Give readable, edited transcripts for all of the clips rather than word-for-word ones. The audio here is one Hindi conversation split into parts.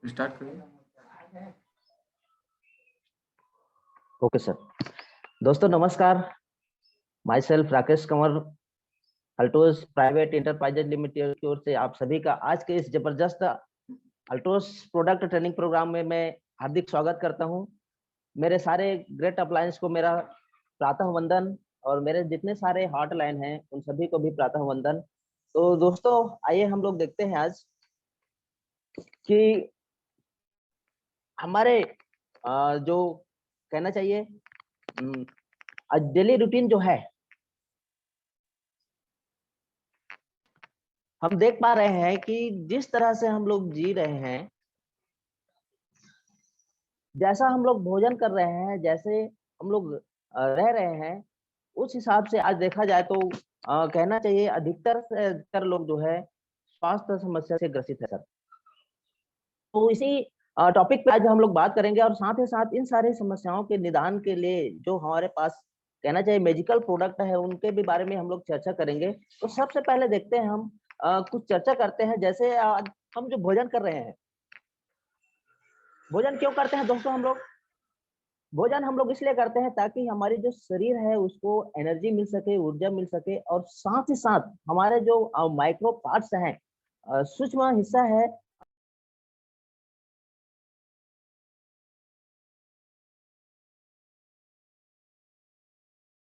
स्टार्ट करिए। Okay sir. दोस्तों नमस्कार, my self Rakesh Kanwar, Altos private enterprises limited की ओर से आप सभी का आज के इस जबरदस्त अल्टोस प्रोडक्ट ट्रेनिंग प्रोग्राम में मैं हार्दिक स्वागत करता हूं। मेरे सारे ग्रेट अप्लायंस को मेरा प्रातः वंदन और मेरे जितने सारे हॉटलाइन हैं उन सभी को भी प्रातः वंदन। तो दोस्तों आइए हम लोग देखते हैं आज कि हमारे जो कहना चाहिए डेली रूटीन जो है, हम देख पा रहे हैं कि जिस तरह से हम लोग जी रहे हैं, जैसा हम लोग भोजन कर रहे हैं, जैसे हम लोग रह रहे हैं, उस हिसाब से आज देखा जाए तो कहना चाहिए अधिकतर से अधिकतर लोग जो है स्वास्थ्य समस्या से ग्रसित है सर। तो इसी टॉपिक पे आज हम लोग बात करेंगे और साथ ही साथ इन सारी समस्याओं के निदान के लिए जो हमारे पास कहना चाहिए मेडिकल प्रोडक्ट है उनके भी बारे में हम लोग चर्चा करेंगे। तो सबसे पहले देखते हैं हम कुछ चर्चा करते हैं। जैसे आज हम जो भोजन कर रहे हैं, भोजन क्यों करते हैं दोस्तों? भोजन हम लोग इसलिए करते हैं ताकि हमारी जो शरीर है उसको एनर्जी मिल सके, ऊर्जा मिल सके और साथ ही साथ हमारे जो माइक्रो पार्ट्स हैं, सूक्ष्म हिस्सा है।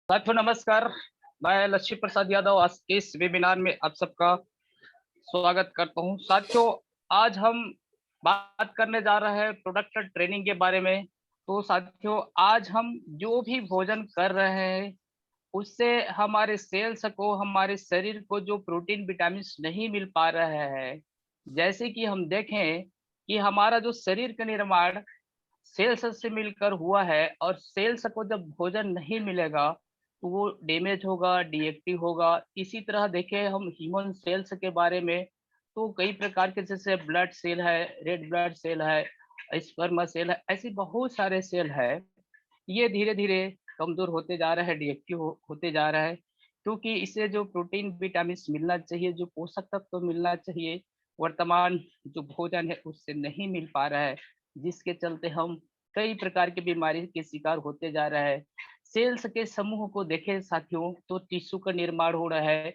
साथियों नमस्कार, मैं लक्ष्मी प्रसाद यादव आज के इस वेबिनार में आप सबका स्वागत करता हूं। साथियों आज हम बात करने जा रहे हैं प्रोडक्ट ट्रेनिंग के बारे में। तो साथियों आज हम जो भी भोजन कर रहे हैं उससे हमारे सेल्स को, हमारे शरीर को जो प्रोटीन विटामिन नहीं मिल पा रहा है, जैसे कि हम देखें कि हमारा जो शरीर का निर्माण सेल्स से मिलकर हुआ है और सेल्स को जब भोजन नहीं मिलेगा तो वो डैमेज होगा, डीएक्टिव होगा। इसी तरह देखें हम ह्यूमन सेल्स के बारे में, तो कई प्रकार के जैसे ब्लड सेल है, रेड ब्लड सेल है, स्पर्म सेल है, ऐसे बहुत सारे सेल है। ये धीरे धीरे कमजोर होते जा रहा है, डीएक्टिव होते जा रहा है, क्योंकि इससे जो प्रोटीन विटामिन मिलना चाहिए, जो पोषक तत्व तो मिलना चाहिए, वर्तमान जो भोजन है उससे नहीं मिल पा रहा है, जिसके चलते हम कई प्रकार की बीमारी के शिकार होते जा रहा है। सेल्स के समूह को देखें साथियों तो टिश्यू का निर्माण हो रहा है,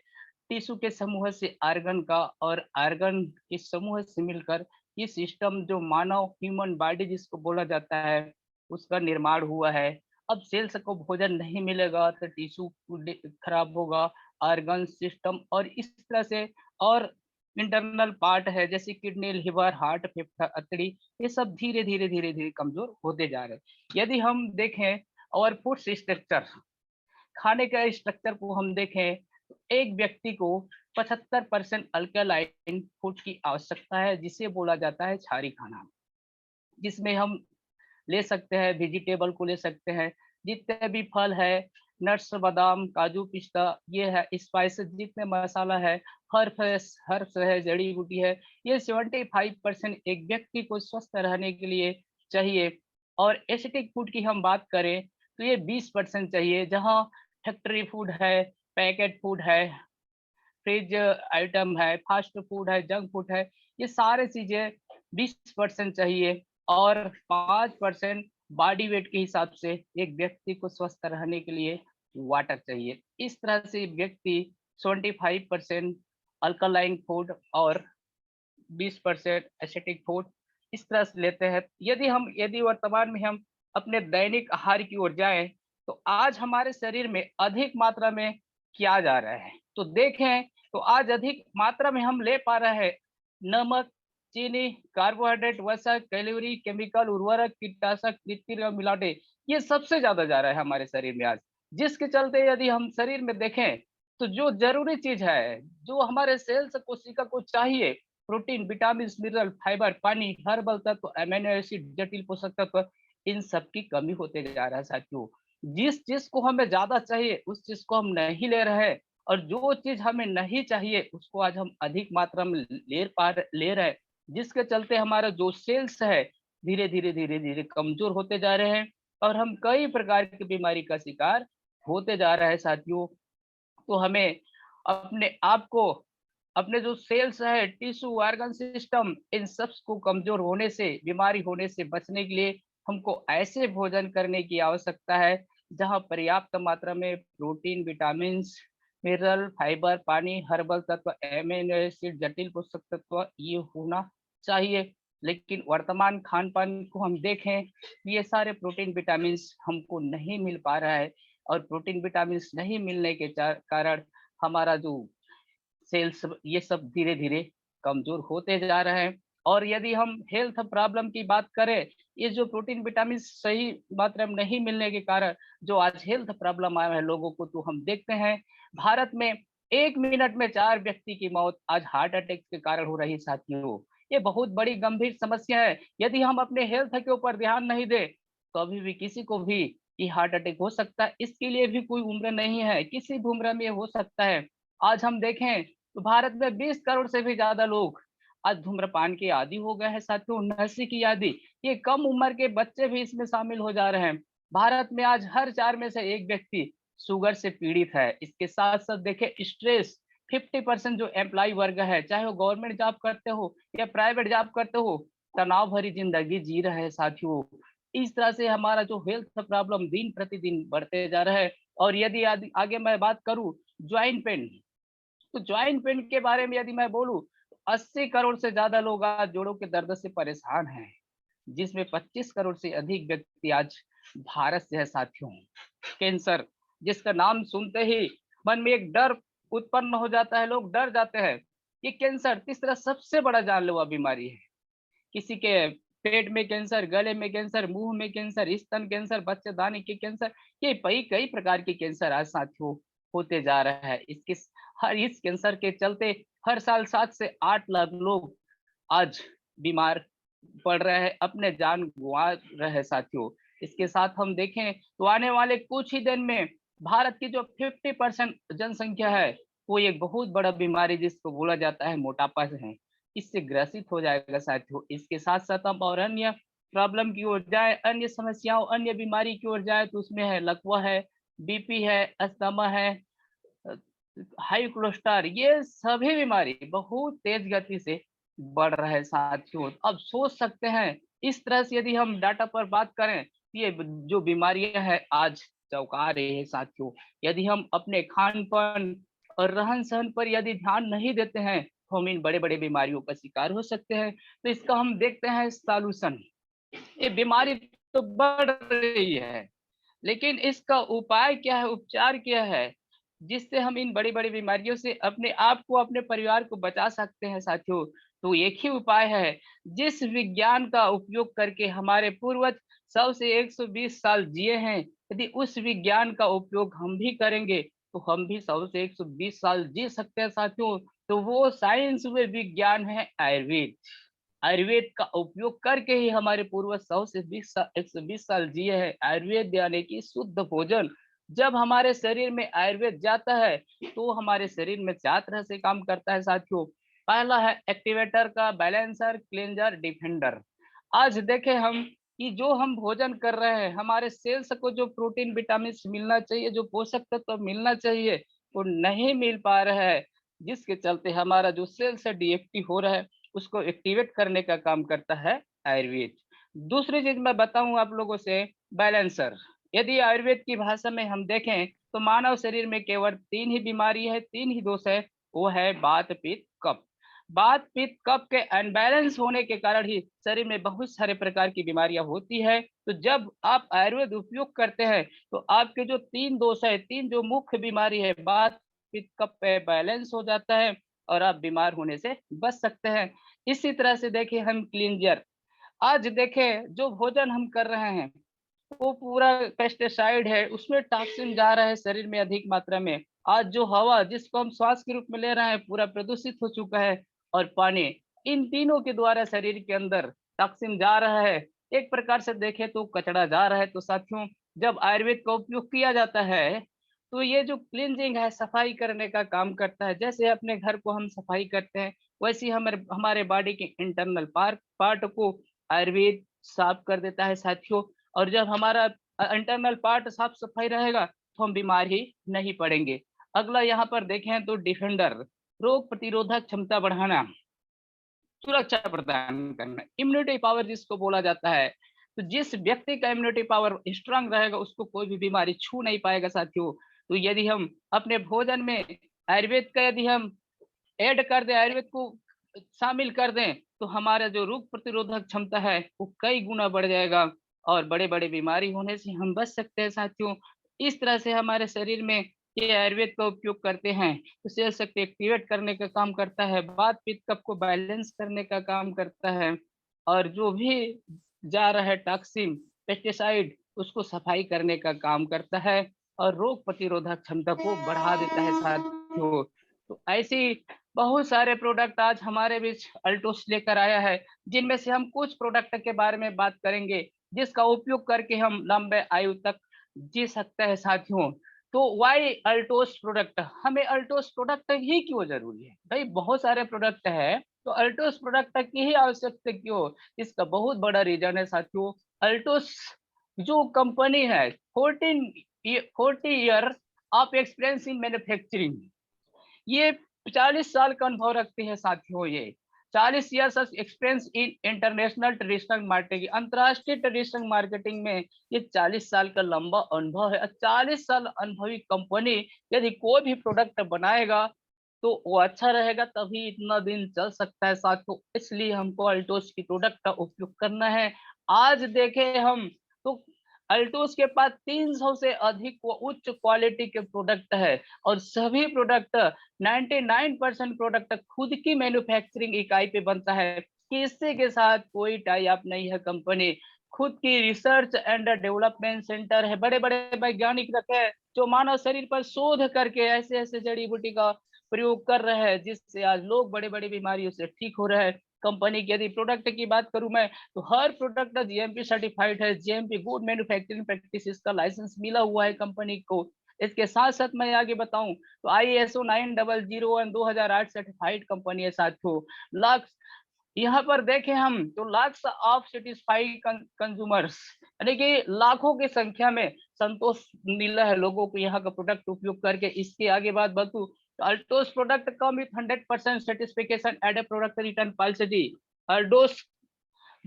टिश्यू के समूह से आर्गन का, और आर्गन के समूह से मिलकर ये सिस्टम जो मानव ह्यूमन बॉडी जिसको बोला जाता है उसका निर्माण हुआ है। अब सेल्स को भोजन नहीं मिलेगा तो टिश्यू खराब होगा, आर्गन सिस्टम और इस तरह से, और इंटरनल पार्ट है जैसे किडनी, लिवर, हार्ट, फेफड़ा, अतड़ी, ये सब धीरे धीरे धीरे धीरे कमजोर होते जा रहे हैं। यदि हम देखें और फूड स्ट्रक्चर, खाने का स्ट्रक्चर को हम देखें तो एक व्यक्ति को 75% अल्कलाइन फूड की आवश्यकता है, जिसे बोला जाता है क्षारीय खाना, जिसमें हम ले सकते हैं वेजिटेबल को ले सकते हैं, जितने भी फल है, नट्स, बादाम, काजू, पिस्ता, ये है स्पाइसेस, जितने मसाला है, हर्ब्स है, जड़ी बूटी है, ये 75% एक व्यक्ति को स्वस्थ रहने के लिए चाहिए। और एसिडिक फूड की हम बात करें तो ये 20% चाहिए, जहाँ फैक्ट्री फूड है, पैकेट फूड है, फ्रिज आइटम है, फास्ट फूड है, जंक फूड है, ये सारे चीजें 20% चाहिए। और 5% बॉडी वेट के हिसाब से एक व्यक्ति को स्वस्थ रहने के लिए वाटर चाहिए। इस तरह से व्यक्ति 25% अल्कलाइन फूड और 20% एसिटिक फूड इस तरह से लेते हैं। यदि वर्तमान में हम अपने दैनिक आहार की ओर जाएं तो आज हमारे शरीर में अधिक मात्रा में किया जा रहा है, तो देखें तो आज अधिक मात्रा में हम ले पा रहे हैं नमक, चीनी, कार्बोहाइड्रेट, वसा, कैलोरी, केमिकल, उर्वरक, कीटनाशक, कृत्रिम मिलावटें, ये सबसे ज्यादा जा रहा है हमारे शरीर में आज। जिसके चलते यदि हम शरीर में देखें तो जो जरूरी चीज है, जो हमारे सेल्स कोशिका को चाहिए, प्रोटीन, विटामिन, मिनरल, फाइबर, पानी, हर्बल तत्व, अमीनो एसिड, जटिल पोषक तत्व, इन सब की कमी होते जा रहा है साथियों। जिस चीज को हमें ज्यादा चाहिए उस चीज को हम नहीं ले रहे हैं, और जो चीज हमें नहीं चाहिए उसको आज हम अधिक मात्रा में ले रहे हैं, जिसके चलते हमारा जो सेल्स है धीरे धीरे धीरे धीरे कमजोर होते जा रहे हैं और हम कई प्रकार की बीमारी का शिकार होते जा रहे हैं साथियों। तो हमें अपने आप को अपने जो सेल्स है, टिश्यू, ऑर्गन सिस्टम, इन सब को कमजोर होने से, बीमारी होने से बचने के लिए हमको ऐसे भोजन करने की आवश्यकता है जहां पर्याप्त मात्रा में प्रोटीन, विटामिन, मिनरल, फाइबर, पानी, हर्बल तत्व, एमिनो एसिड, जटिल पोषक तत्व ये होना चाहिए। लेकिन वर्तमान खान पान को हम देखें, ये सारे प्रोटीन, विटामिन हमको नहीं मिल पा रहा है, और प्रोटीन, विटामिन नहीं मिलने के कारण हमारा जो सेल्स ये सब धीरे धीरे कमजोर होते जा रहे हैं। और यदि हम हेल्थ प्रॉब्लम की बात करें, ये जो प्रोटीन, विटामिन सही मात्रा में नहीं मिलने के कारण जो आज हेल्थ प्रॉब्लम आया है लोगों को, तो हम देखते हैं भारत में 1 मिनट में 4 व्यक्ति की मौत आज हार्ट अटैक के कारण हो रही है साथियों। ये बहुत बड़ी गंभीर समस्या है। यदि हम अपने हेल्थ के ऊपर ध्यान नहीं दें, तो अभी भी किसी को भी ये हार्ट अटैक हो सकता है। इसके लिए भी कोई उम्र नहीं है, किसी भी उम्र में हो सकता है। आज हम देखें तो भारत में 20 करोड़ से भी ज्यादा लोग आज धूम्रपान के आदी हो गए हैं साथियों, नशे की आदी। ये कम उम्र के बच्चे भी इसमें शामिल हो जा रहे हैं। भारत में आज हर 4 में से 1 व्यक्ति शुगर से पीड़ित है। इसके साथ साथ देखें स्ट्रेस, 50% जो एम्प्लॉय वर्ग है, चाहे वो गवर्नमेंट जॉब करते हो या प्राइवेट जॉब करते हो, तनाव भरी जिंदगी जी रहे हैं साथियों। इस तरह से हमारा जो हेल्थ प्रॉब्लम दिन प्रतिदिन बढ़ते जा रहा है। और यदि आगे मैं बात करूं ज्वाइंट पेन, तो ज्वाइंट पेन के बारे में यदि मैं बोलूं, 80 करोड़ से ज्यादा लोग आज जोड़ों के दर्द से परेशान हैं, जिसमें 25 करोड़ से अधिक व्यक्ति आज भारत से है साथियों। कैंसर, जिसका नाम सुनते ही मन में एक डर उत्पन्न हो जाता है, लोग डर जाते हैं। ये कैंसर तीसरा सबसे बड़ा जानलेवा बीमारी है। किसी के पेट में कैंसर, गले में कैंसर, मुंह में कैंसर, स्तन कैंसर, बच्चेदानी के कैंसर, ये कई कई प्रकार के कैंसर आज साथियों होते जा रहा है। इस कैंसर के चलते हर साल 7 से 8 लाख लोग आज बीमार पड़ रहे हैं, अपने जान गंवा रहे हैं साथियों। इसके साथ हम देखें तो आने वाले कुछ ही दिन में भारत की जो 50% जनसंख्या है, वो एक बहुत बड़ा बीमारी जिसको बोला जाता है मोटापा से है, इससे ग्रसित हो जाएगा साथियों। इसके साथ साथ हम और अन्य प्रॉब्लम की ओर जाए, अन्य समस्याओं, अन्य बीमारी की ओर जाए, तो उसमें है लकवा है, बीपी है, अस्थमा है, हाई कोलेस्ट्रॉल, ये सभी बीमारी बहुत तेज गति से बढ़ रहे हैं साथियों। अब सोच सकते हैं इस तरह से यदि हम डाटा पर बात करें, ये जो बीमारियां हैं आज चौंका रही है साथियों। यदि हम अपने खान पान और रहन सहन पर यदि ध्यान नहीं देते हैं, तो हम इन बड़े बड़े बीमारियों का शिकार हो सकते हैं। तो इसका हम देखते हैं सॉल्यूशन। ये बीमारी तो बढ़ रही है, लेकिन इसका उपाय क्या है, उपचार क्या है, जिससे हम इन बड़ी-बड़ी बीमारियों से अपने आप को, अपने परिवार को बचा सकते हैं साथियों? तो एक ही उपाय है, जिस विज्ञान का उपयोग करके हमारे पूर्वज 100 से 120 साल जिए हैं, यदि उस विज्ञान का उपयोग हम भी करेंगे, तो हम भी 100 से 120 साल जी सकते हैं साथियों। तो वो साइंस में विज्ञान है आयुर्वेद। आयुर्वेद का उपयोग करके ही हमारे पूर्वज 100 से 120 साल जिए हैं। आयुर्वेद यानी कि शुद्ध भोजन। जब हमारे शरीर में आयुर्वेद जाता है, तो हमारे शरीर में 4 तरह से काम करता है साथियों। पहला है एक्टिवेटर का, बैलेंसर, क्लींजर, डिफेंडर। आज देखें हम कि जो हम भोजन कर रहे हैं, हमारे सेल्स को जो प्रोटीन, विटामिन मिलना चाहिए, जो पोषक तत्व मिलना चाहिए, वो नहीं मिल पा रहा है, जिसके चलते हमारा जो सेल्स है डीएक्टिव हो रहा है। उसको एक्टिवेट करने का काम करता है आयुर्वेद। दूसरी चीज मैं बताऊं आप लोगों से, बैलेंसर। यदि आयुर्वेद की भाषा में हम देखें, तो मानव शरीर में केवल 3 ही बीमारी है, 3 ही दोष है। वो है वात, पित्त, कफ। वात, पित्त, कफ के अनबैलेंस होने के कारण ही शरीर में बहुत सारे प्रकार की बीमारियां होती है। तो जब आप आयुर्वेद उपयोग करते हैं, तो आपके जो 3 दोष है, 3 जो मुख्य बीमारी है, वात, पित्त, कफ पे बैलेंस हो जाता है, और आप बीमार होने से बच सकते हैं। इसी तरह से देखिए हम क्लींजर। आज देखें जो भोजन हम कर रहे हैं, वो पूरा पेस्टिसाइड है, उसमें टॉक्सिन जा रहा है शरीर में अधिक मात्रा में। आज जो हवा जिसको हम श्वास के रूप में ले रहे हैं, पूरा प्रदूषित हो चुका है। और पानी, इन तीनों के द्वारा शरीर के अंदर टॉक्सिन जा रहा है। एक प्रकार से देखें तो कचरा जा रहा है। तो साथियों, जब आयुर्वेद का उपयोग किया जाता है, तो ये जो क्लींजिंग है, सफाई करने का काम करता है। जैसे अपने घर को हम सफाई करते हैं, वैसे ही हमारे हमारे बॉडी के इंटरनल पार्ट को आयुर्वेद साफ कर देता है साथियों। और जब हमारा इंटरनल पार्ट साफ सफाई रहेगा, तो हम बीमार ही नहीं पड़ेंगे। अगला यहाँ पर देखें तो डिफेंडर। रोग प्रतिरोधक क्षमता बढ़ाना, सुरक्षा प्रदान करना, इम्यूनिटी पावर जिसको बोला जाता है। तो जिस व्यक्ति का इम्यूनिटी पावर स्ट्रांग रहेगा उसको कोई भी बीमारी छू नहीं पाएगा साथियों। तो यदि हम अपने भोजन में आयुर्वेद का यदि हम ऐड कर दें, आयुर्वेद को शामिल कर दें, तो हमारा जो रोग प्रतिरोधक क्षमता है वो कई गुना बढ़ जाएगा और बड़े-बड़े बीमारी होने से हम बच सकते हैं साथियों। इस तरह से हमारे शरीर में ये आयुर्वेद का उपयोग करते हैं, तो सेल शक्ति एक्टिवेट करने का काम करता है, वात पित्त कफ को बैलेंस करने का काम करता है और जो भी जा रहा है टॉक्सिन, पेस्टिसाइड उसको सफाई करने का काम करता है और रोग प्रतिरोधक क्षमता को बढ़ा देता है साथियों। तो ऐसी बहुत सारे प्रोडक्ट आज हमारे बीच अल्टोस लेकर आया है, जिनमें से हम कुछ प्रोडक्ट के बारे में बात करेंगे, जिसका उपयोग करके हम लंबे आयु तक जी सकते हैं साथियों। तो व्हाई अल्टोस प्रोडक्ट? हमें अल्टोस प्रोडक्ट ही क्यों ज़रूरी है? भई बहुत सारे प्रोडक्ट हैं, तो अल्टोस प्रोडक्ट की ही आवश्यकता क्यों? इसका बहुत बड़ा रीज़न है साथियों। अल्टोस जो कंपनी है 40 year of experience in manufacturing, ये 40 साल का अनुभव रखती है साथियों ये। 40 years of experience in international traditional marketing, अंतर्राष्ट्रीय ट्रेडिशनल मार्केटिंग में ये 40 साल का लंबा अनुभव है। 40 साल अनुभवी कंपनी यदि कोई भी प्रोडक्ट बनाएगा तो वो अच्छा रहेगा, तभी इतना दिन चल सकता है साथियों। इसलिए हमको अल्टोस की प्रोडक्ट का उपयोग करना है। आज देखें हम तो अल्टोस के पास 300 से अधिक वो उच्च क्वालिटी के प्रोडक्ट है और सभी प्रोडक्ट 99% प्रोडक्ट खुद की मैन्युफैक्चरिंग इकाई पे बनता है। किसी के साथ कोई टाई अप नहीं है कंपनी। खुद की रिसर्च एंड डेवलपमेंट सेंटर है, बड़े-बड़े वैज्ञानिक रखे हैं जो मानव शरीर पर शोध करके ऐसे-ऐसे जड़ी बूटी का प्रयोग कर रहे हैं जिससे आज लोग बड़े-बड़ी बीमारियों से ठीक हो रहे हैं। कंपनी की यदि प्रोडक्ट की बात करूँ मैं, तो हर प्रोडक्ट जीएमपी सर्टिफाइड है, जीएमपी गुड मैन्युफैक्चरिंग प्रैक्टिसेस का लाइसेंस मिला हुआ है कंपनी को। इसके साथ-साथ मैं आगे बताऊँ तो आईएसओ 9001 2008 सर्टिफाइड कंपनी है साथियों। लाख यहाँ पर देखें हम तो लाख्स ऑफ सैटिस्फाइड कंज्यूमर्स, यानी कि लाखों की संख्या में संतोष मिला है लोगों को यहाँ का प्रोडक्ट उपयोग करके। इसकी आगे बात बताऊं तो Altos product come with 100% certification at a product return policy. Altos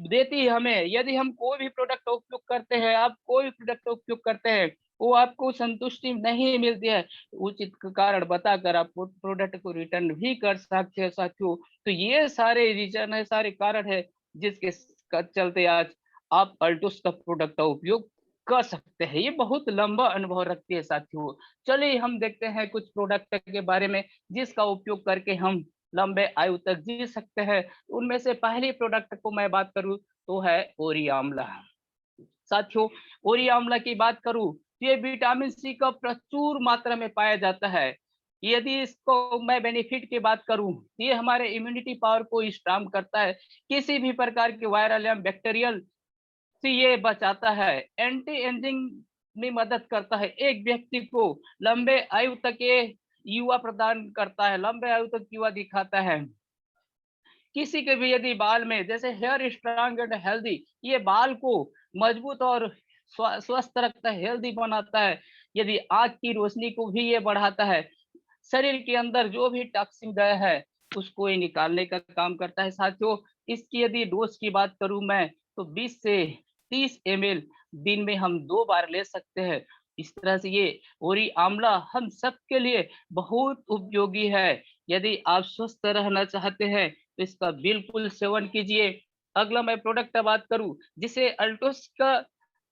देती है हमें, यदि हम कोई भी प्रोडक्ट का उपयोग करते हैं, आप कोई भी प्रोडक्ट का उपयोग करते हैं, वो आपको संतुष्टि नहीं मिलती है, उचित कारण बताकर आप प्रोडक्ट को रिटर्न भी कर सकते हैं साथियों। तो ये सारे रीज़न है, सारे कारण है जिसके चलते आज आप अल्टोस का प्रोडक्ट का उपयोग कर सकते हैं। ये बहुत लंबा अनुभव रखती है साथियों। चलिए हम देखते हैं कुछ प्रोडक्ट के बारे में जिसका उपयोग करके हम लंबे आयु तक जी सकते हैं। उनमें से पहली प्रोडक्ट को मैं बात करूँ तो है ओरी आंवला। साथियों, ओरी आंवला की बात करूँ तो ये विटामिन सी का प्रचुर मात्रा में पाया जाता है। यदि इसको मैं बेनिफिट की बात करूँ, ये हमारे इम्यूनिटी पावर को स्ट्रांग करता है। किसी भी प्रकार के वायरल या बैक्टीरियल से ये बचाता है। एंटी एजिंग में मदद करता है। एक व्यक्ति को लंबे आयु तक ये युवा प्रदान करता है, लंबे आयु तक युवा दिखाता है। किसी के भी यदि बाल में जैसे हेयर स्ट्रांग एंड हेल्दी, ये बाल को मजबूत और स्वस्थ रखता है, हेल्दी बनाता है। यदि आँख की रोशनी को भी ये बढ़ाता है। शरीर के अंदर जो भी टॉक्सिन गया है, उसको ये निकालने का काम करता है साथियों। इसकी यदि डोज़ की बात करूँ मैं, तो 20 से 30 एमएल दिन में हम 2 बार ले सकते हैं। इस तरह से ये ओरी आंवला हम सबके लिए बहुत उपयोगी है। यदि आप स्वस्थ रहना चाहते हैं, तो इसका बिल्कुल सेवन कीजिए। अगला मैं प्रोडक्ट का बात करूँ, जिसे अल्टोस का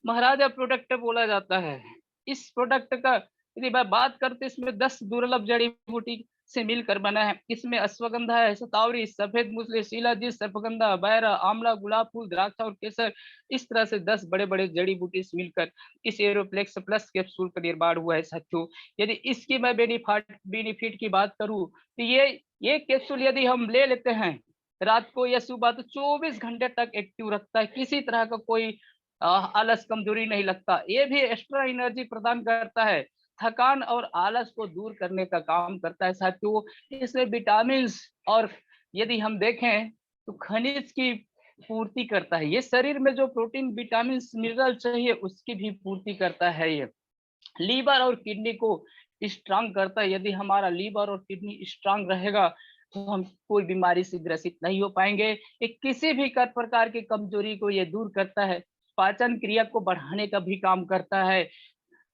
महाराजा प्रोडक्ट बोला जाता है। इस प्रोडक्ट का यदि मैं बात करते इसमें 10 दुर्लभ जड़ी-बूटी से मिलकर बना है। इसमें अश्वगंधा है, शतावरी, सफेद मूसली, शिलाजीत, सर्पगंधा, बैरा, आंवला, गुलाब फूल, द्राक्षा और केसर, इस तरह से 10 बड़े-बड़े जड़ी-बूटी से मिलकर इस एरोप्लेक्स प्लस कैप्सूल का निर्माण हुआ है साथियों। यदि इसकी मैं बेनिफिट की बात करूँ, तो ये कैप्सूल यदि हम ले लेते हैं, रात को या सुबह तो 24 घंटे तक एक्टिव रखता है, किसी तरह का कोई आलस, कमजोरी नहीं लगता। ये भी एक्स्ट्रा एनर्जी प्रदान करता है। थकान और आलस को दूर करने का काम करता है साथियों। इसमें विटामिन्स और यदि हम देखें तो खनिज की पूर्ति करता है। ये शरीर में जो प्रोटीन, विटामिन्स, मिनरल चाहिए उसकी भी पूर्ति करता है ये। लीवर और किडनी को स्ट्रांग करता है। यदि हमारा लीवर और किडनी स्ट्रांग रहेगा तो हम कोई बीमारी से ग्रसित नहीं हो पाएंगे। ये किसी भी प्रकार की कमजोरी को ये दूर करता है, पाचन क्रिया को बढ़ाने का भी काम करता है।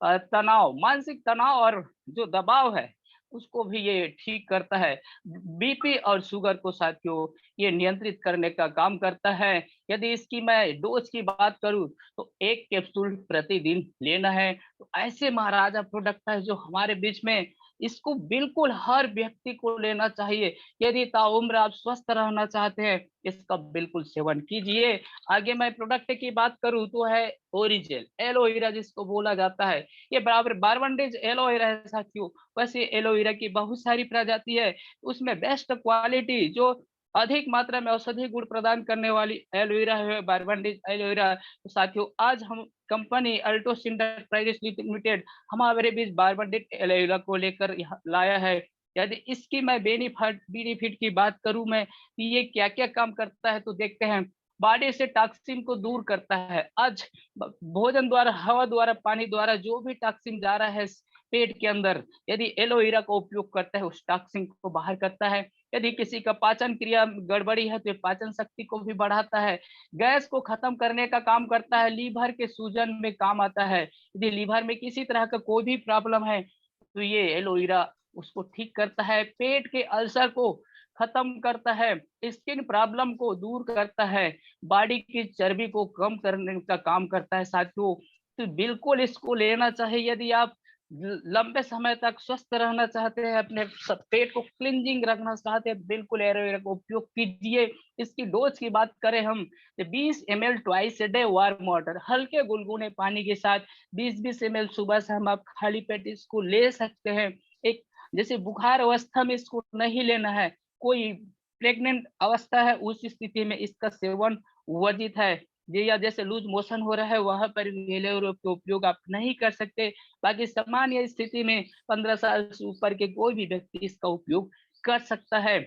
तनाव, मानसिक तनाव और जो दबाव है उसको भी ये ठीक करता है। बीपी और शुगर को साथियों ये नियंत्रित करने का काम करता है। यदि इसकी मैं डोज की बात करूं तो 1 कैप्सूल प्रतिदिन लेना है। तो ऐसे महाराजा प्रोडक्ट है जो हमारे बीच में, इसको बिल्कुल हर व्यक्ति को लेना चाहिए। यदि ताउम्र आप स्वस्थ रहना चाहते हैं, इसका बिल्कुल सेवन कीजिए। आगे मैं प्रोडक्ट की बात करूं तो है ओरिजेल एलोवेरा, जिसको बोला जाता है। ये बराबर बारबंडेज एलोवेरा है साथियों। वैसे एलोवेरा की बहुत सारी प्रजाति है, उसमें बेस्ट क्वालिटी जो अधिक मात्रा में औषधि गुण प्रदान करने वाली एलोवेरा है, बारबंडेज एलोवेरा। तो साथियों आज हम कंपनी अल्टोस इंटरप्राइजेस लिमिटेड हमारे बीच बारबंडेज एलोवेरा को लेकर यहाँ लाया है। यदि इसकी मैं बेनिफिट की बात करूं मैं, ये क्या क्या काम करता है तो देखते हैं। बॉडी से टॉक्सिन को दूर करता है। आज भोजन द्वारा, हवा द्वारा, पानी द्वारा जो भी टॉक्सिन जा रहा है पेट के अंदर, यदि एलोवेरा का उपयोग करता है उस टॉक्सिन को बाहर करता है। यदि किसी का पाचन क्रिया गड़बड़ी है तो ये पाचन शक्ति को भी बढ़ाता है। गैस को खत्म करने का काम करता है। लीवर के सूजन में काम आता है। यदि लीवर में किसी तरह का कोई भी प्रॉब्लम है तो ये एलोवेरा उसको ठीक करता है। पेट के अल्सर को खत्म करता है। स्किन प्रॉब्लम को दूर करता है। बॉडी की चर्बी को कम करने का काम करता है साथियों। तो बिल्कुल इसको लेना चाहिए। यदि आप लंबे समय तक स्वस्थ रहना चाहते हैं, अपने पेट को क्लींजिंग रखना चाहते हैं, बिल्कुल एलोवेरा का उपयोग कीजिए। इसकी डोज की बात करें हम, 20 ml twice a day warm water, हल्के गुनगुने पानी के साथ 20-20 ml सुबह शाम आप खाली पेट इसको ले सकते हैं। एक जैसे बुखार अवस्था में इसको नहीं लेना है, कोई प्रेग्नेंट अवस्था है उस स्थिति में इसका सेवन वर्जित है। ये या जैसे लूज मोशन हो रहा है वहां पर एलोवेरा का उपयोग आप नहीं कर सकते। बाकी सामान्य स्थिति में 15 साल से ऊपर के कोई भी व्यक्ति इसका उपयोग कर सकता है।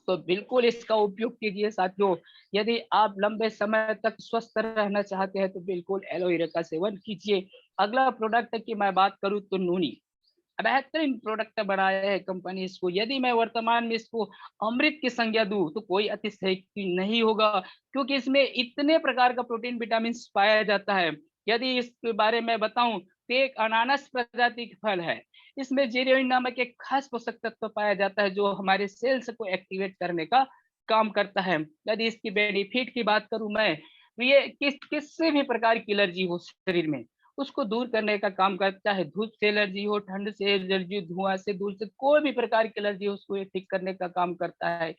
तो बिल्कुल इसका उपयोग कीजिए साथियों। यदि आप लंबे समय तक स्वस्थ रहना चाहते हैं तो बिल्कुल एलोवेरा का सेवन कीजिए। अगला प्रोडक्ट की मैं बात करूं तो नूनी, बेहतरीन प्रोडक्ट बनाया है कंपनी इसको। यदि मैं वर्तमान में इसको अमृत की संज्ञा दूं तो कोई अतिशयोक्ति नहीं होगा, क्योंकि इसमें इतने प्रकार का प्रोटीन विटामिन पाया जाता है। यदि इसके बारे में बताऊं तो एक अनानास प्रजाति का फल है। इसमें जेरेनिन नामक एक खास पोषक तत्व पाया जाता है जो हमारे सेल्स को एक्टिवेट करने का काम करता है। यदि इसकी बेनिफिट की बात करूं मैं तो ये किसी भी प्रकार की एलर्जी हो शरीर में उसको दूर करने का काम करता है। धूप से एलर्जी हो, ठंड से एलर्जी, धुआं से, दूर से कोई भी प्रकार की एलर्जी हो उसको ये ठीक करने का काम करता है।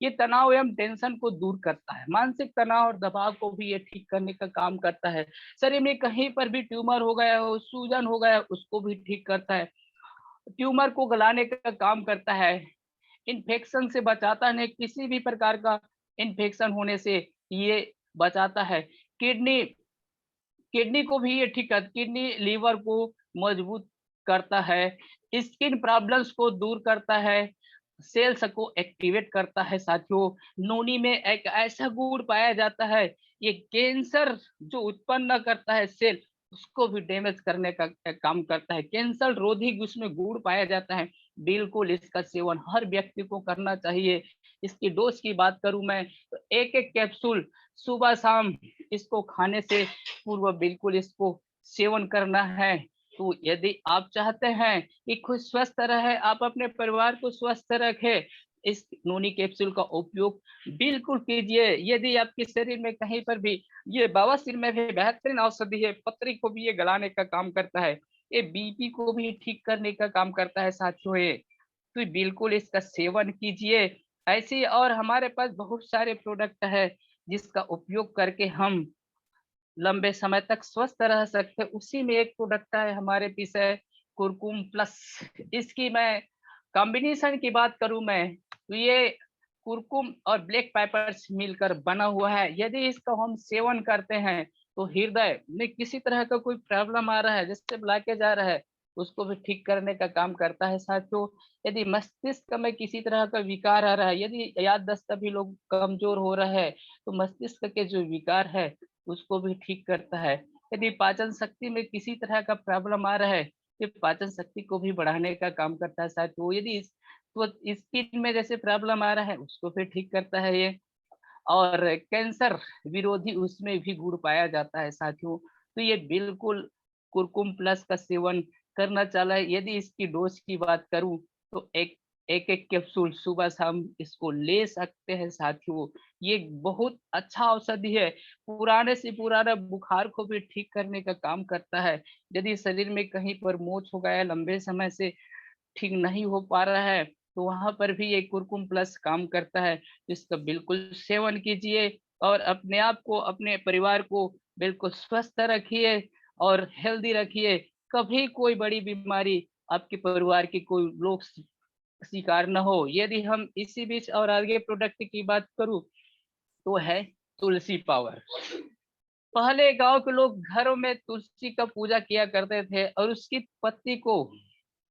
ये तनाव एवं टेंशन को दूर करता है। मानसिक तनाव और दबाव को भी ये ठीक करने का काम करता है। शरीर में कहीं पर भी ट्यूमर हो गया हो, सूजन हो गया, उसको भी ठीक करता है। ट्यूमर को गलाने का काम करता है। इन्फेक्शन से बचाता है, किसी भी प्रकार का इन्फेक्शन होने से ये बचाता है। किडनी किडनी को भी ये ठीक कर, किडनी लीवर को मजबूत करता है। स्किन प्रॉब्लम्स को दूर करता है। सेल्स को एक्टिवेट करता है साथियों। नोनी में एक ऐसा गुण पाया जाता है, ये कैंसर जो उत्पन्न करता है सेल उसको भी डैमेज करने का काम करता है। कैंसर रोधी उसमें गुण पाया जाता है। बिल्कुल इसका सेवन हर व्यक्ति को करना चाहिए। इसकी डोज की बात करूं मैं तो एक एक कैप्सूल सुबह शाम इसको खाने से पूर्व बिल्कुल इसको सेवन करना है। तो यदि आप चाहते हैं कि खुद स्वस्थ रहे, आप अपने परिवार को स्वस्थ रखें, इस नोनी कैप्सूल का उपयोग बिल्कुल कीजिए। यदि आपके शरीर में कहीं पर भी, ये बवासीर में भी बेहतरीन औषधि है, पथरी को भी ये गलाने का काम करता है, ये बीपी को भी ठीक करने का काम करता है साथियों। ये तो बिल्कुल इसका सेवन कीजिए। ऐसे और हमारे पास बहुत सारे प्रोडक्ट है जिसका उपयोग करके हम लंबे समय तक स्वस्थ रह सकते हैं। उसी में एक प्रोडक्ट है हमारे पीस है कुरकुम प्लस। इसकी मैं कॉम्बिनेशन की बात करूं मैं तो ये कुरकुम और ब्लैक पेपर्स मिलकर बना हुआ है। यदि इसका हम सेवन करते हैं तो हृदय में किसी तरह का कोई प्रॉब्लम आ रहा है, जैसे ब्लॉकेज आ रहा है, उसको भी ठीक करने का काम करता है साथियों। यदि मस्तिष्क में किसी तरह का विकार आ रहा है, यदि याददाश्त भी लोग कमजोर हो रहा है, तो मस्तिष्क के जो विकार है उसको भी ठीक करता है। यदि पाचन शक्ति में किसी तरह का प्रॉब्लम आ रहा है ये पाचन शक्ति को भी बढ़ाने का काम करता है साथियों। यदि तो स्किन में जैसे प्रॉब्लम आ रहा है उसको फिर ठीक करता है ये। और कैंसर विरोधी उसमें भी गुण पाया जाता है साथियों। तो ये बिल्कुल कुरकुम प्लस का सेवन करना चाहिए। यदि इसकी डोज की बात करूं तो एक कैप्सूल सुबह शाम इसको ले सकते हैं साथियों। ये बहुत अच्छा औषधि है, पुराने से पुराना बुखार को भी ठीक करने का काम करता है। यदि शरीर में कहीं पर मोच हो गया लंबे समय से ठीक नहीं हो पा रहा है, तो वहाँ पर भी ये कुरकुम प्लस काम करता है। इसका बिल्कुल सेवन कीजिए और अपने आप को, अपने परिवार को बिल्कुल स्वस्थ रखिए और हेल्दी रखिए। कभी कोई बड़ी बीमारी आपके परिवार के कोई लोग शिकार ना हो। यदि हम इसी बीच और आगे प्रोडक्ट की बात करूँ, तो है तुलसी पावर। पहले गाँव के लोग घरों में तुलसी का पूजा किया करते थे और उसकी पत्ती को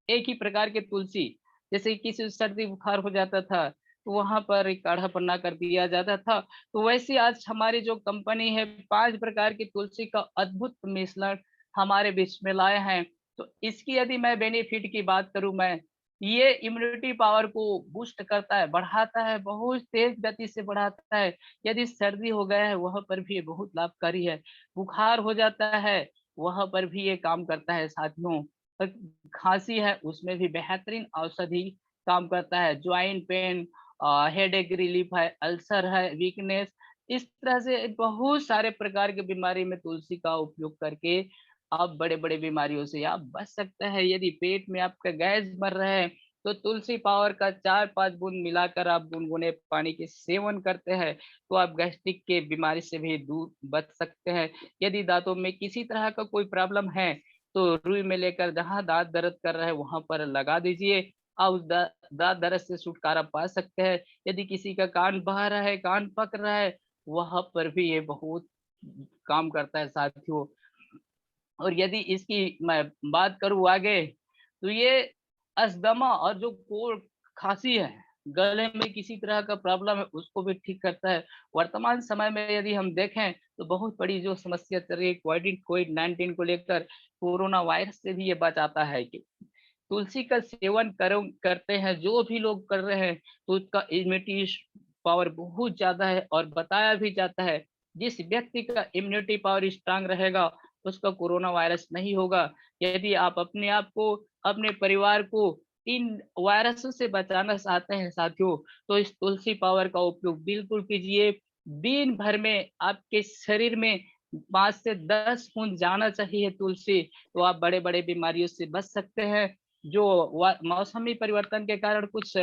एक ही प्रकार के तुलसी, जैसे किसी को सर्दी बुखार हो जाता था, तो वहाँ पर एक काढ़ा बना कर दिया जाता था। तो वैसे आज हमारी जो कंपनी है 5 प्रकार की तुलसी का अद्भुत मिश्रण हमारे बीच में लाए हैं। तो इसकी यदि मैं बेनिफिट की बात करूँ मैं, ये इम्यूनिटी पावर को बूस्ट करता है, बढ़ाता है, बहुत तेज़ गति से बढ़ाता है। यदि सर्दी हो गया है, वहाँ पर भी ये बहुत लाभकारी है। बुखार हो जाता है, वहाँ पर भी ये काम करता है साथियों। खाँसी है उसमें भी बेहतरीन औषधि काम करता है। जॉइंट पेन, हेडेक रिलीफ है, अल्सर है, वीकनेस, इस तरह से बहुत सारे प्रकार की बीमारी में तुलसी का उपयोग करके आप बड़े-बड़े बीमारियों से आप बच सकते हैं। यदि पेट में आपका गैस बढ़ रहा है, तो तुलसी पावर का 4-5 बूंद मिलाकर आप गुनगुने पानी के सेवन करते हैं, तो आप गैस्ट्रिक के बीमारी से भी दूर बच सकते हैं। यदि दाँतों में किसी तरह का कोई प्रॉब्लम है, तो रुई में लेकर जहाँ दाँत दर्द कर रहा है वहाँ पर लगा दीजिए। आप उस दाँत दर्द से छुटकारा पा सकते हैं। यदि किसी का कान बह रहा है, कान पक रहा है, वहाँ पर भी ये बहुत काम करता है साथियों। और यदि इसकी मैं बात करूँ आगे, तो ये अस्थमा और जो कोल्ड खाँसी है, गले में किसी तरह का प्रॉब्लम है, उसको भी ठीक करता है। वर्तमान समय में यदि हम देखें, तो बहुत बड़ी जो समस्या चल रही है कोविड-19 को लेकर, कोरोना वायरस से भी ये बचाता है कि तुलसी का सेवन करते हैं, जो भी लोग कर रहे हैं, तो उसका इम्यूनिटी पावर बहुत ज़्यादा है और बताया भी जाता है, जिस व्यक्ति का इम्यूनिटी पावर स्ट्रॉन्ग रहेगा, उसका कोरोना वायरस नहीं होगा। यदि आप अपने आप को, अपने परिवार को इन वायरसों से बचाना चाहते हैं साथियों, तो इस तुलसी पावर का उपयोग बिल्कुल कीजिए। दिन भर में आपके शरीर में 5 से 10 बूँद जाना चाहिए तुलसी, तो आप बड़े-बड़े बीमारियों से बच सकते हैं। जो मौसमी परिवर्तन के कारण कुछ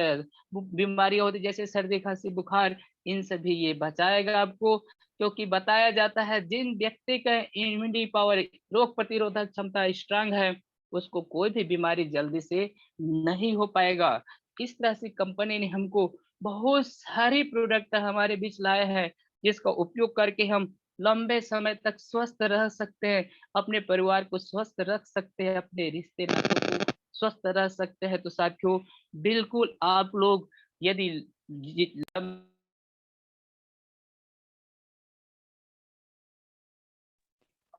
बीमारियां होती जैसे सर्दी खांसी बुखार, इन सभी ये बचाएगा आपको। क्योंकि बताया जाता है जिन व्यक्ति का इम्यूनिटी पावर, रोग प्रतिरोधक क्षमता स्ट्रांग है, उसको कोई भी बीमारी जल्दी से नहीं हो पाएगा। इस तरह से कंपनी ने हमको बहुत सारी प्रोडक्ट हमारे बीच लाए हैं, जिसका उपयोग करके हम लंबे समय तक स्वस्थ रह सकते हैं, अपने परिवार को स्वस्थ रख सकते हैं, अपने रिश्ते नातों को स्वस्थ रह सकते हैं। तो साथियों, बिल्कुल आप लोग यदि जी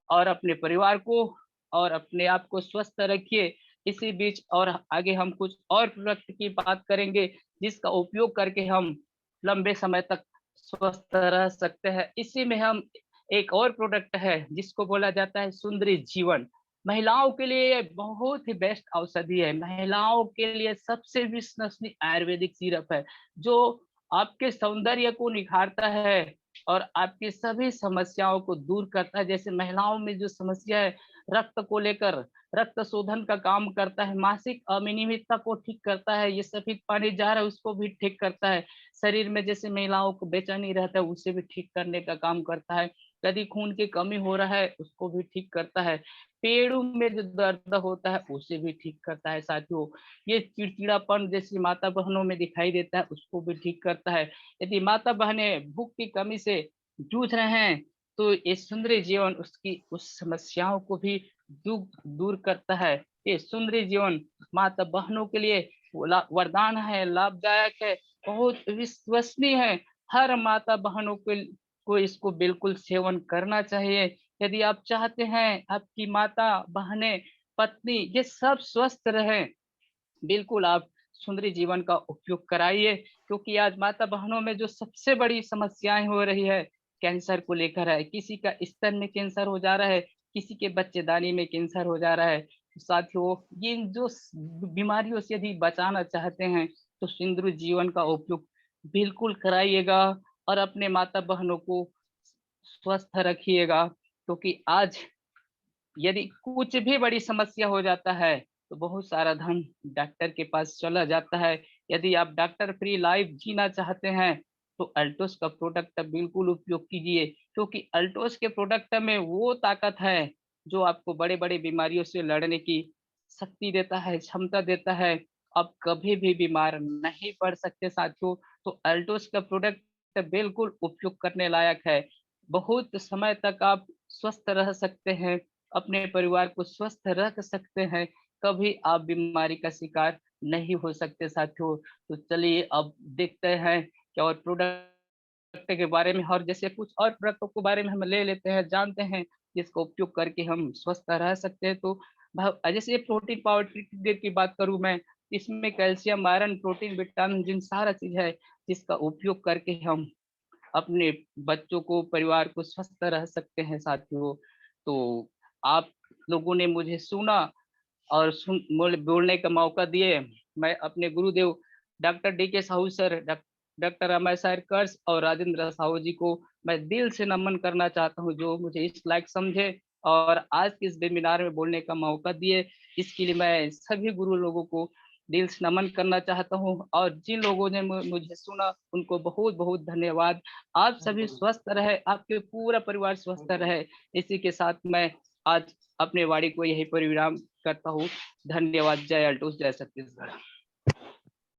और अपने परिवार को और अपने आप को स्वस्थ रखिए। इसी बीच और आगे हम कुछ और प्रोडक्ट की बात करेंगे, जिसका उपयोग करके हम लंबे समय तक स्वस्थ रह सकते हैं। इसी में हम एक और प्रोडक्ट है, जिसको बोला जाता है सुंदरी जीवन। महिलाओं के लिए ये बहुत ही बेस्ट औषधि है। महिलाओं के लिए सबसे विश्वसनीय आयुर्वेदिक सिरप है, जो आपके सौंदर्य को निखारता है और आपकी सभी समस्याओं को दूर करता है। जैसे महिलाओं में जो समस्या है रक्त को लेकर, रक्त शोधन का काम करता है, मासिक अनियमितता को ठीक करता है, ये सफेद पानी जा रहा है उसको भी ठीक करता है। शरीर में जैसे महिलाओं को बेचैनी रहता है उसे भी ठीक करने का काम करता है। यदि खून की कमी हो रहा है उसको भी ठीक करता है। पेड़ों में जो दर्द होता है उसे भी ठीक करता है साथियों। ये चिड़चिड़ापन जैसे माता बहनों में दिखाई देता है उसको भी ठीक करता है। यदि माता बहनें भूख की कमी से जूझ रहे हैं, तो ये सुंदरी जीवन उसकी उस समस्याओं को भी दूर करता है। ये सुंदरी जीवन माता बहनों के लिए वरदान है, लाभदायक है, बहुत विश्वसनीय है। हर माता बहनों को इसको बिल्कुल सेवन करना चाहिए। यदि आप चाहते हैं आपकी माता बहनें पत्नी, ये सब स्वस्थ रहें। बिल्कुल आप सुंदरी जीवन का उपयोग कराइए, क्योंकि आज माता बहनों में जो सबसे बड़ी समस्याएं हो रही है कैंसर को लेकर है। किसी का स्तन में कैंसर हो जा रहा है, किसी के बच्चेदानी में कैंसर हो जा रहा है। साथियों, ये जो बीमारियों से यदि बचाना चाहते हैं तो सुंदर जीवन का उपयोग बिल्कुल कराइएगा और अपने माता बहनों को स्वस्थ रखिएगा, क्योंकि आज यदि कुछ भी बड़ी समस्या हो जाता है तो बहुत सारा धन डॉक्टर के पास चला जाता है। यदि आप डॉक्टर फ्री लाइफ जीना चाहते हैं तो अल्टोस का प्रोडक्ट बिल्कुल उपयोग कीजिए, क्योंकि अल्टोस के प्रोडक्ट में वो ताकत है जो आपको बड़े बड़े बीमारियों से लड़ने की शक्ति देता है, क्षमता देता है। आप कभी भी बीमार नहीं पड़ सकते साथियों। तो अल्टोस का प्रोडक्ट बिल्कुल उपयोग करने लायक है। बहुत समय तक आप स्वस्थ रह सकते हैं, अपने परिवार को स्वस्थ रख सकते हैं, कभी आप बीमारी का शिकार नहीं हो सकते साथियों। तो चलिए अब देखते हैं कि और प्रोडक्ट के बारे में, और जैसे कुछ और प्रोडक्टों के बारे में हम ले लेते हैं, जानते हैं जिसका उपयोग करके हम स्वस्थ रह सकते हैं। तो जैसे प्रोटीन पावर ट्रिक की बात करूं मैं, इसमें कैल्शियम, आयरन, प्रोटीन, विटामिन, जिन सारा चीज है जिसका उपयोग करके हम अपने बच्चों को, परिवार को स्वस्थ रह सकते हैं साथियों। तो आप लोगों ने मुझे सुना और बोलने का मौका दिए। मैं अपने गुरुदेव doctor D K Sahu sir, doctor Amay sir कर्स और राजेंद्र साहू जी को मैं दिल से नमन करना चाहता हूँ, जो मुझे इस लायक समझे और आज के इस वेबिनार में बोलने का मौका दिए। इसके लिए मैं सभी गुरु लोगों को दिल से नमन करना चाहता हूँ, और जिन लोगों ने मुझे सुना उनको बहुत बहुत धन्यवाद। आप सभी स्वस्थ रहे, आपके पूरा परिवार स्वस्थ रहे। इसी के साथ मैं आज अपने वाणी को यही पर विराम करता हूँ। धन्यवाद। जय अल्टूस, जय छत्तीसगढ़।